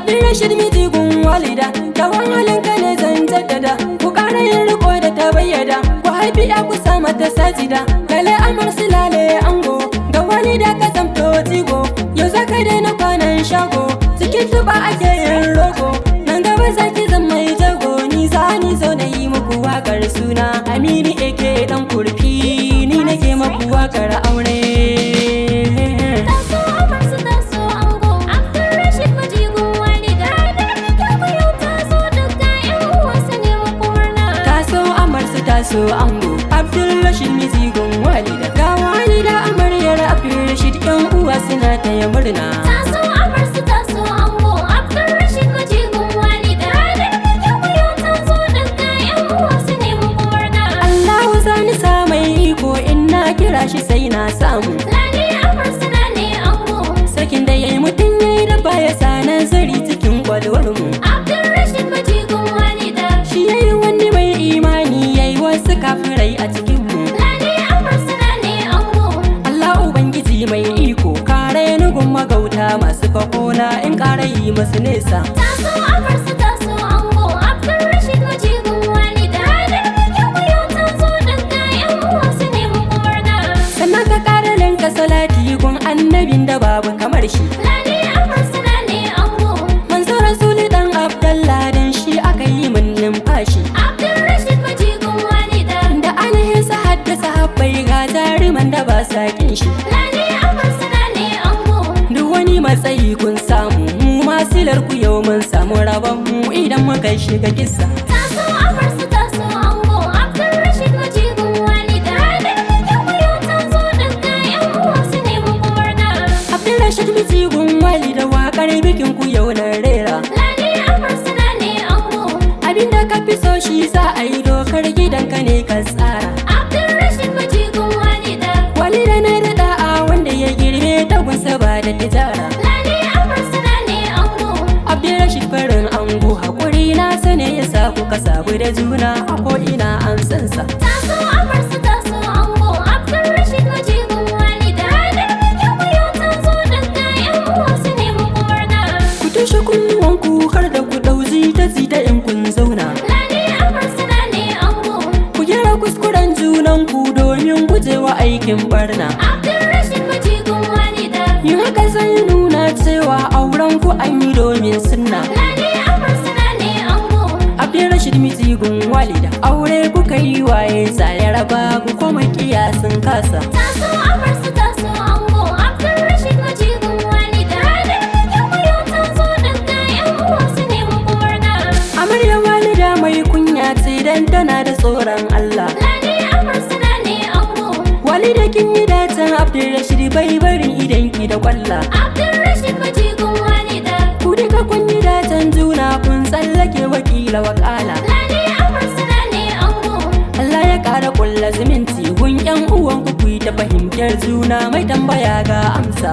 Abdulrashid mitigun walida, kyawun halinka ne zan jaddada. Ku ƙara yin riko da ta bayyada, ku haifi ya kusa mata sajida. Lale amar su lale ango, ga walida ka zamto jigo. Yau za ka daina kwanan shago, cikin tuba ake yin rogo. Nan gaba za ki zan mai jago, ni zo na yi muku wakar suna. Amini ake dan kurfi, ni nake muku wakar aure. So ango Abdulrashid mitigun walida, ga walida amaryar Abdulrashid yan uwa suna taya murna. Taso amarsu taso ango Abdulrashid mitigun walida, da kyau taso daga yan uwa su ne muku murna. Allahu zani sa mai iko, in na kira shi sai na samu. Lale amarsu na ne ango, sarkin da yayi mutun yayi da baya sa nazari cikin kwalwar mu. Abdulrashid mitigun walida, shi yayi wani mai imani, yayi wasu kafirai a cikin mu. Lale amarsu na ne ango, Allah ubangiji mai iko, kare ni gun magauta masu fakona, in kara yi masu nesa. taso amarsu taso ango Abdulrashid mitigun walida, da kyau taso daga yan uwa su ne muku murna. Sannan ka kara linka salati gun annabin da babu kamar shi. Lale amarsu na ne ango, Manzo Rasuli dan Abdallah, dan shi aka yi min numfashi. Abdulrashid mitigun walida, Da ainihin sa haddasa habbai, ga jaruman da ba sa kin shi. Lale amarsu na ne ango, Duk wani matsayi kun samu, mu masilar ku yau mun samu rabon mu idan muka shiga kissa. taso amarsu taso ango Abdulrashid mitigun walida, da kyau taso daga yan uwa su ne muku murna. Abdulrashid mitigun walida, waƙar bikin ku yau na rera. Lale amarsu na ne ango, Abinda ka fi so shi za a yi, dokar gidanka ne ka tsara. Abdulrashid mitigun walida, Walida na da da'a, wanda ya girme tagunsa ba da tijara. Lale amarsu na ne ango, Abdulrashid farin ango, haƙuri na sane ya sa kuka sabu da juna, a ko'ina an san sa. taso amarsu taso ango Abdulrashid mitigun walida, da kyau taso daga yan uwa su ne muku murna. Ku tushe kunnuwanku har da ku ɗau zita in kun zauna. Lale amarsu na ne ango, Ku gyara kuskuren junanku domin gujewa aikin barna. Abdulrashid mitigun walida, Yin haka zai nuna cewa auren ku an yi domin sunna. Lale amarsu na ne ango, Abdulrashid mitigun walida, aure kuka yi waye sa ya raba ku kuma kiyasin kasa. taso amarsu taso ango Abdulrashid mitigun walida, da kyau taso daga yan uwa su ne muku murna. Amarya walida mai kunya ce dan tana da tsoron Allah. Lale amarsu na ne ango, Walida kin yi dacen Abdulrashid bai barin idanki da kwalla. Abdulrashid mitigun walida, Ku duka kun yi dacen juna, kun tsallake wakila wakala. Lale amarsu na ne ango, Allah ya ƙara ƙulla zumunci gun 'yan uwanku, ku yi ta fahimtar juna, mai tambaya ga amsa.